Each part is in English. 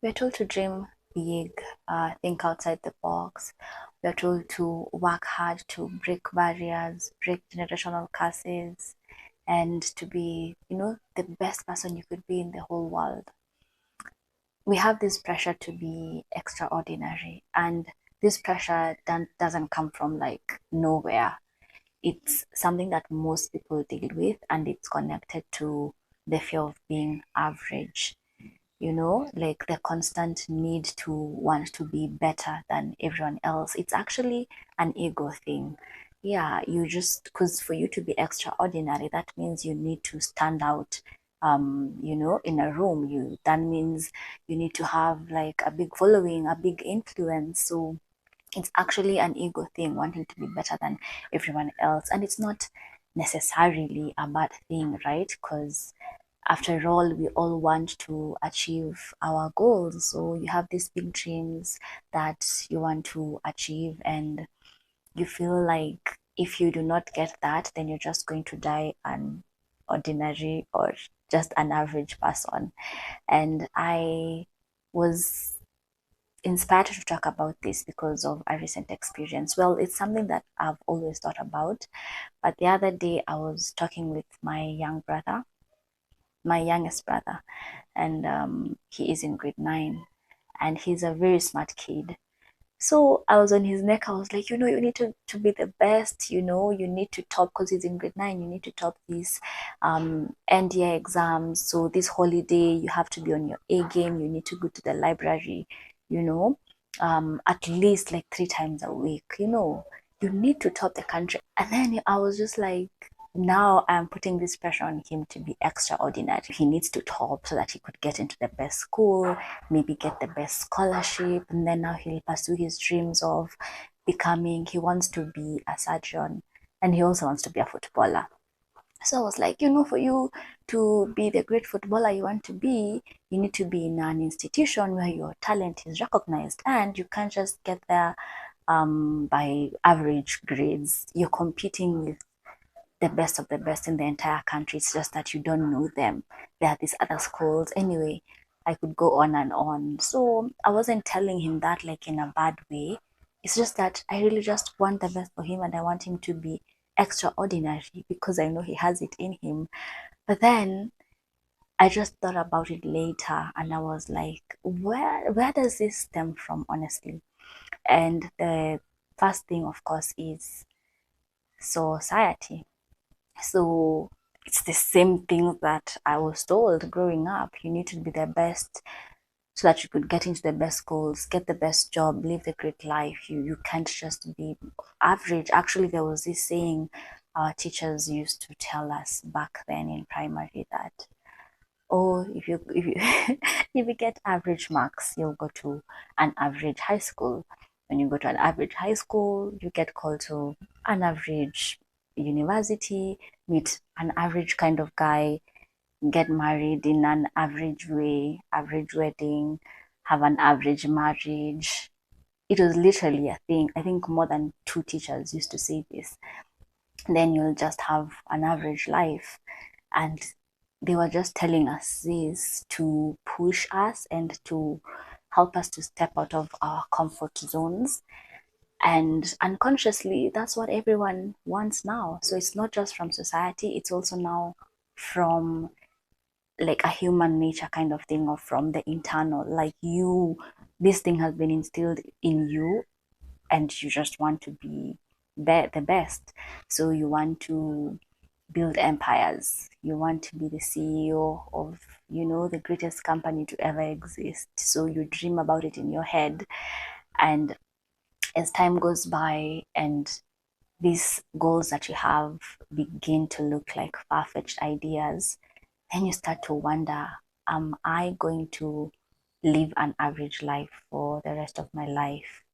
We're told to dream big, think outside the box. We're told to work hard to break barriers, break generational curses, and to be, the best person you could be in the whole world. We have this pressure to be extraordinary, and this pressure doesn't come from like nowhere. It's something that most people deal with, and it's connected to the fear of being average, like the constant need to want to be better than everyone else. It's actually an ego thing. Yeah, you just, because for you to be extraordinary, that means you need to stand out. In a room, that means you need to have like a big following, a big influence. So it's actually an ego thing, wanting to be better than everyone else. And it's not necessarily a bad thing, right? Because after all, we all want to achieve our goals. So you have these big dreams that you want to achieve, and you feel like if you do not get that, then you're just going to die an ordinary or just an average person. And I was inspired to talk about this because of a recent experience. Well, it's something that I've always thought about, but the other day I was talking with my youngest brother, and he is in grade 9, and he's a very smart kid. So I was on his neck. I was like, you need to be the best. You need to top, because he's in grade 9. You need to top these end year exams. So this holiday, you have to be on your A game. You need to go to the library, you know, at least like 3 times a week. You need to top the country. And then I was just like, now I'm putting this pressure on him to be extraordinary. He needs to top so that he could get into the best school, maybe get the best scholarship, and then now he'll pursue his dreams of he wants to be a surgeon, and he also wants to be a footballer. So I was like, for you to be the great footballer you want to be, you need to be in an institution where your talent is recognized, and you can't just get there by average grades. You're competing with the best of the best in the entire country. It's just that you don't know them. There are these other schools. Anyway, I could go on and on. So I wasn't telling him that like in a bad way. It's just that I really just want the best for him, and I want him to be extraordinary because I know he has it in him. But then I just thought about it later, and I was like, where does this stem from, honestly? And the first thing, of course, is society. So it's the same thing that I was told growing up. You need to be the best so that you could get into the best schools, get the best job, live the great life. You can't just be average. Actually, there was this saying our teachers used to tell us back then in primary that, oh, if you if you get average marks, you'll go to an average high school. When you go to an average high school, you get called to an average university, meet an average kind of guy, get married in an average way, average wedding, have an average marriage. It was literally a thing. I think more than two teachers used to say this. Then you'll just have an average life. And they were just telling us this to push us and to help us to step out of our comfort zones. And unconsciously, that's what everyone wants now. So it's not just from society, it's also now from like a human nature kind of thing, or from the internal. Like this thing has been instilled in you, and you just want to be the best. So you want to build empires. You want to be the CEO of, the greatest company to ever exist. So you dream about it in your head. And as time goes by and these goals that you have begin to look like far-fetched ideas, then you start to wonder, am I going to live an average life for the rest of my life?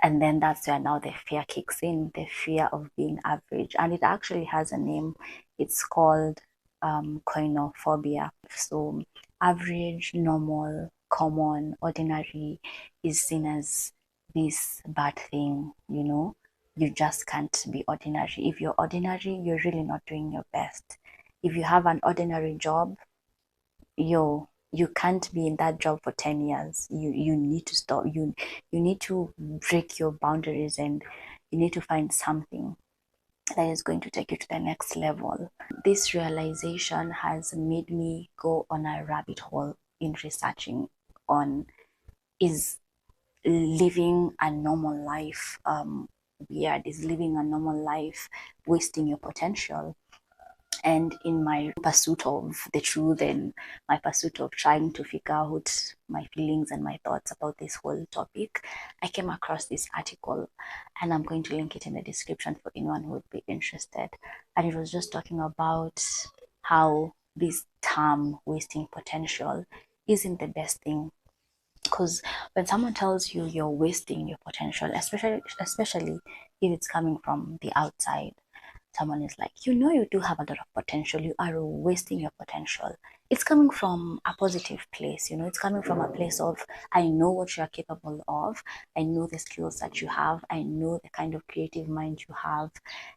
And then that's where now the fear kicks in, the fear of being average. And it actually has a name. It's called koinophobia. So average, normal, common, ordinary is seen as this bad thing, You just can't be ordinary. If you're ordinary, you're really not doing your best. If you have an ordinary job, you can't be in that job for 10 years. You need to stop. You need to break your boundaries, and you need to find something that is going to take you to the next level. This realization has made me go on a rabbit hole in researching on, is living a normal life weird? Is living a normal life wasting your potential? And in my pursuit of the truth, and my pursuit of trying to figure out my feelings and my thoughts about this whole topic, I came across this article, and I'm going to link it in the description for anyone who would be interested. And it was just talking about how this term wasting potential isn't the best thing. Because when someone tells you you're wasting your potential, especially if it's coming from the outside, someone is like, you do have a lot of potential, you are wasting your potential. It's coming from a positive place, it's coming from a place of, I know what you're capable of, I know the skills that you have, I know the kind of creative mind you have,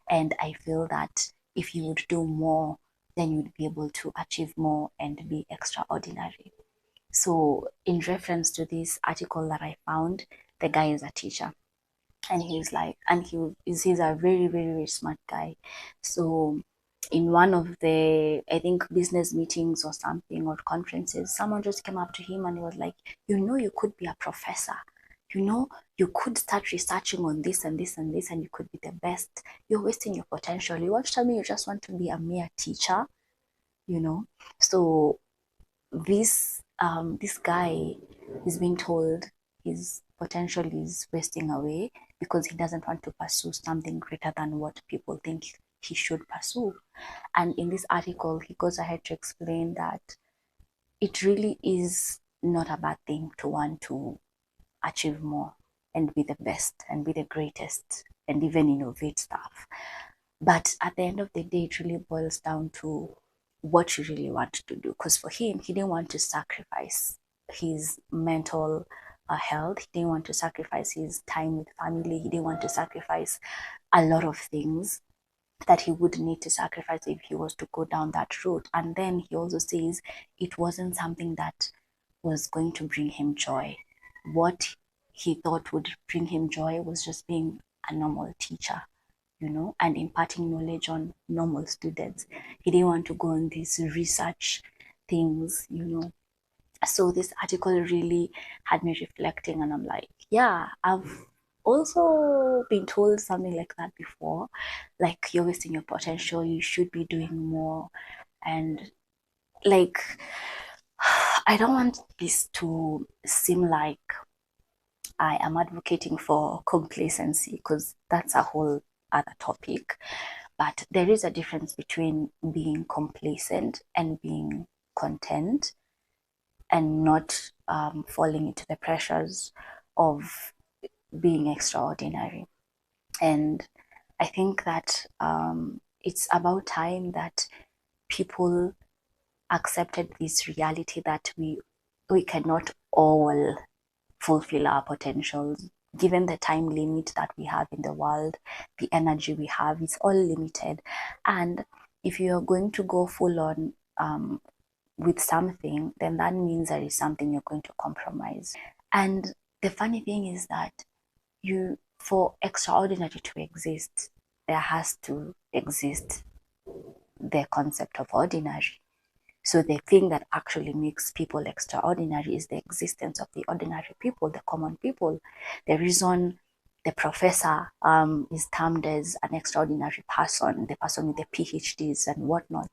and I feel that if you would do more, then you'd be able to achieve more and be extraordinary. So, in reference to this article that I found, the guy is a teacher, and he's like, and he's a very, very, very smart guy. So, in one of the, I think, business meetings or something, or conferences, someone just came up to him and he was like, you could be a professor. You could start researching on this and this and this, and you could be the best. You're wasting your potential. You want to tell me you just want to be a mere teacher, you know? So this guy is being told his potential is wasting away because he doesn't want to pursue something greater than what people think he should pursue. And in this article, he goes ahead to explain that it really is not a bad thing to want to achieve more and be the best and be the greatest and even innovate stuff. But at the end of the day, it really boils down to what you really want to do. Because for him, he didn't want to sacrifice his mental health. He didn't want to sacrifice his time with family. He didn't want to sacrifice a lot of things that he would need to sacrifice if he was to go down that route. And then he also says it wasn't something that was going to bring him joy. What he thought would bring him joy was just being a normal teacher, and imparting knowledge on normal students. He didn't want to go on these research things. So this article really had me reflecting, and I'm like, yeah, I've also been told something like that before. Like, you're wasting your potential, you should be doing more. And like, I don't want this to seem like I am advocating for complacency, because that's a whole other topic. But there is a difference between being complacent and being content, and not falling into the pressures of being extraordinary. And I think that it's about time that people accepted this reality that we cannot all fulfill our potentials. Given the time limit that we have in the world, the energy we have is all limited. And if you're going to go full on with something, then that means there is something you're going to compromise. And the funny thing is that for extraordinary to exist, there has to exist the concept of ordinary. So the thing that actually makes people extraordinary is the existence of the ordinary people, the common people. The reason the professor is termed as an extraordinary person, the person with the PhDs and whatnot,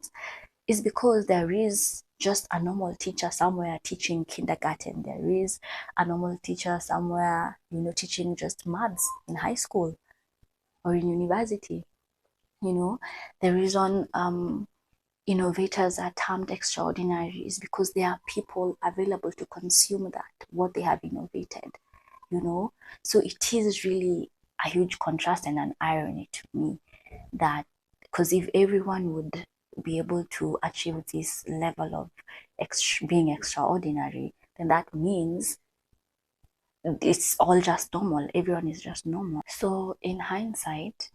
is because there is just a normal teacher somewhere teaching kindergarten. There is a normal teacher somewhere, teaching just maths in high school or in university. The reason innovators are termed extraordinary is because there are people available to consume what they have innovated. So it is really a huge contrast and an irony to me that, because if everyone would be able to achieve this level of being extraordinary, then that means it's all just normal. Everyone is just normal. So in hindsight,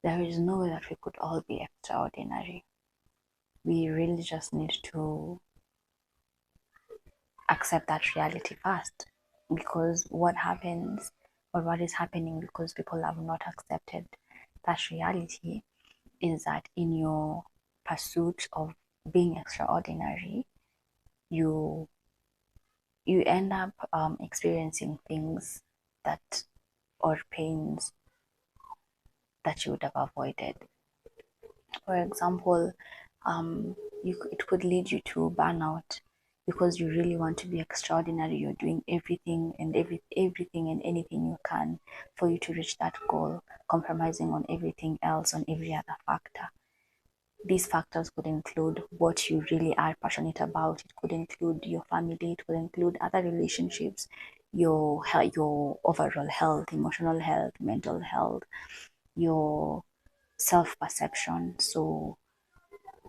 there is no way that we could all be extraordinary. We really just need to accept that reality first. Because what happens, or what is happening because people have not accepted that reality, is that in your pursuit of being extraordinary, you you end up experiencing things that, or pains that you would have avoided. For example, it could lead you to burnout because you really want to be extraordinary. You're doing everything and anything you can for you to reach that goal, compromising on everything else, on every other factor. These factors could include what you really are passionate about. It could include your family. It could include other relationships, your overall health, emotional health, mental health, your self-perception. So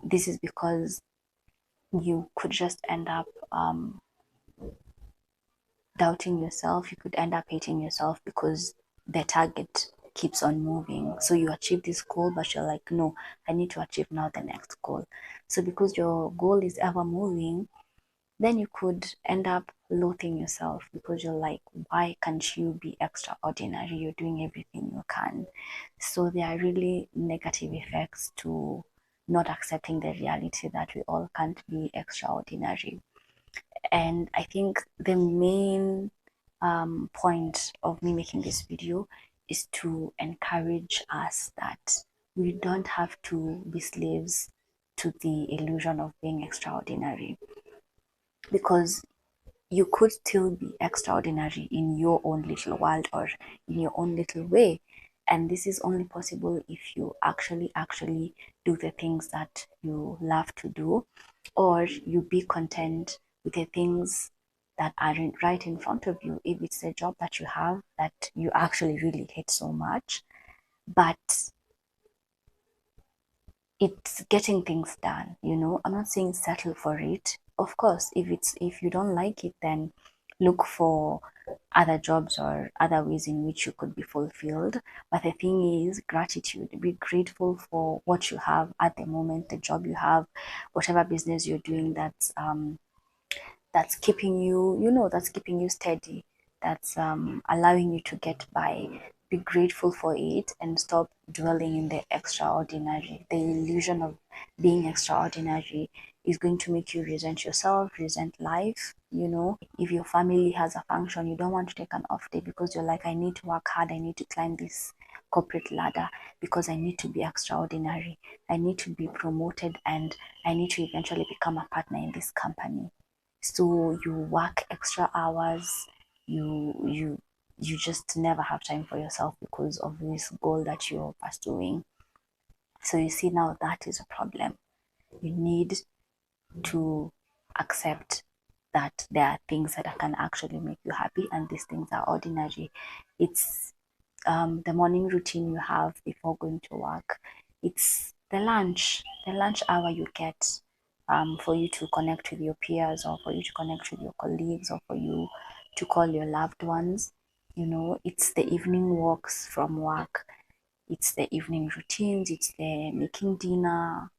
this is because you could just end up doubting yourself. You could end up hating yourself because the target keeps on moving. So you achieve this goal, but you're like, no, I need to achieve now the next goal. So because your goal is ever moving, then you could end up loathing yourself because you're like, why can't you be extraordinary? You're doing everything you can. So there are really negative effects to not accepting the reality that we all can't be extraordinary. And I think the main point of me making this video is to encourage us that we don't have to be slaves to the illusion of being extraordinary, because you could still be extraordinary in your own little world or in your own little way. And this is only possible if you actually do the things that you love to do, or you be content with the things that are right in front of you. If it's a job that you have that you actually really hate so much, but it's getting things done, I'm not saying settle for it. Of course, if you don't like it, then look for other jobs or other ways in which you could be fulfilled. But the thing is, gratitude. Be grateful for what you have at the moment, the job you have, whatever business you're doing that's keeping you, that's keeping you steady, that's allowing you to get by. Be grateful for it and stop dwelling in the extraordinary. The illusion of being extraordinary is going to make you resent yourself, resent life. If your family has a function, you don't want to take an off day because you're like, I need to work hard, I need to climb this corporate ladder because I need to be extraordinary. I need to be promoted and I need to eventually become a partner in this company. So you work extra hours, you just never have time for yourself because of this goal that you're pursuing. So you see, now that is a problem. You need to accept that there are things that can actually make you happy, and these things are ordinary. It's the morning routine you have before going to work. It's the lunch hour you get for you to connect with your peers, or for you to connect with your colleagues, or for you to call your loved ones. It's the evening walks from work. It's the evening routines. It's the making dinner.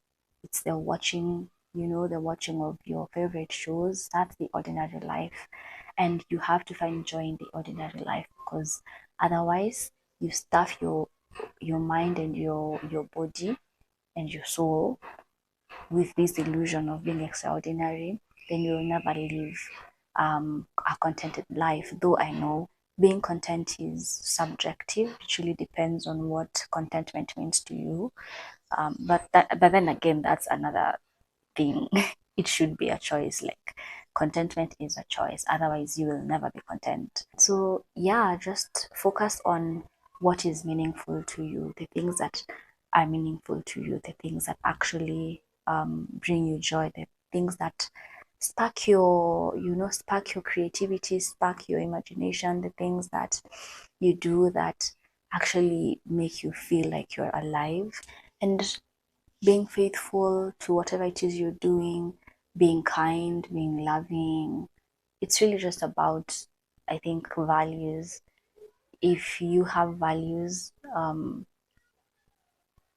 It's the watching of your favorite shows. That's the ordinary life. And you have to find joy in the ordinary life, because otherwise you stuff your mind and your body and your soul with this illusion of being extraordinary. Then you'll never live a contented life. Though I know being content is subjective. It really depends on what contentment means to you. But then again, that's another thing. It should be a choice. Like, contentment is a choice, otherwise you will never be content. So yeah, just focus on what is meaningful to you, the things that are meaningful to you, the things that actually bring you joy, the things that spark your creativity, spark your imagination, the things that you do that actually make you feel like you're alive. And being faithful to whatever it is you're doing, being kind, being loving. It's really just about, I think, values. If you have values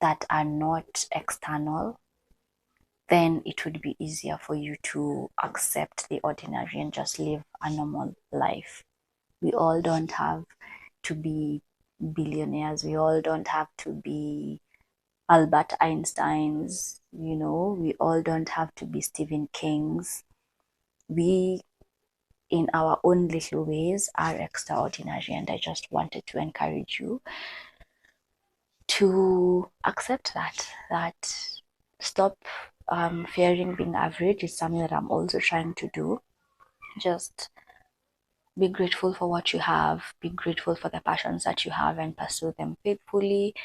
that are not external, then it would be easier for you to accept the ordinary and just live a normal life. We all don't have to be billionaires. We all don't have to be Albert Einsteins. We all don't have to be Stephen Kings. We, in our own little ways, are extraordinary. And I just wanted to encourage you to accept that stop fearing being average is something that I'm also trying to do. Just be grateful for what you have, be grateful for the passions that you have, and pursue them faithfully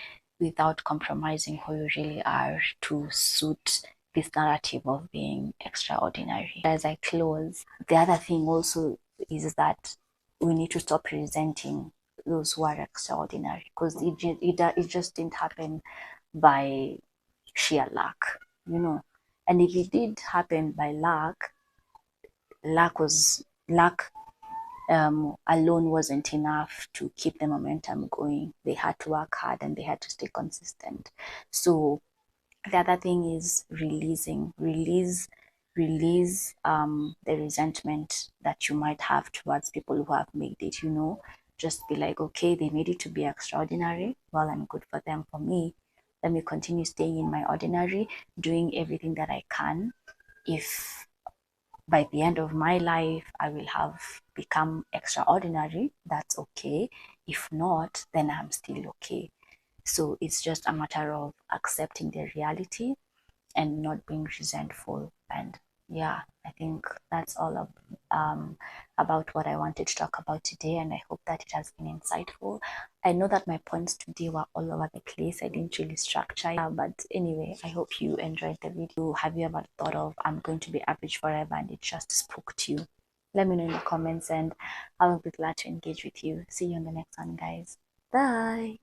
without compromising who you really are to suit this narrative of being extraordinary. As I close, the other thing also is that we need to stop resenting those who are extraordinary, because it just didn't happen by sheer luck. And if it did happen by luck alone wasn't enough to keep the momentum going. They had to work hard and they had to stay consistent. So the other thing is release the resentment that you might have towards people who have made it. Just be like, okay, they made it to be extraordinary. Well, I'm good for them. For me, let me continue staying in my ordinary, doing everything that I can. If by the end of my life I will have become extraordinary, that's okay. If not, then I'm still okay. So it's just a matter of accepting the reality and not being resentful. And yeah, I think that's all about what I wanted to talk about today. And I hope that it has been insightful. I know that my points today were all over the place. I didn't really structure it. But anyway, I hope you enjoyed the video. Have you ever thought of I'm going to be average forever and it just spoke to you? Let me know in the comments and I will be glad to engage with you. See you on the next one, guys. Bye.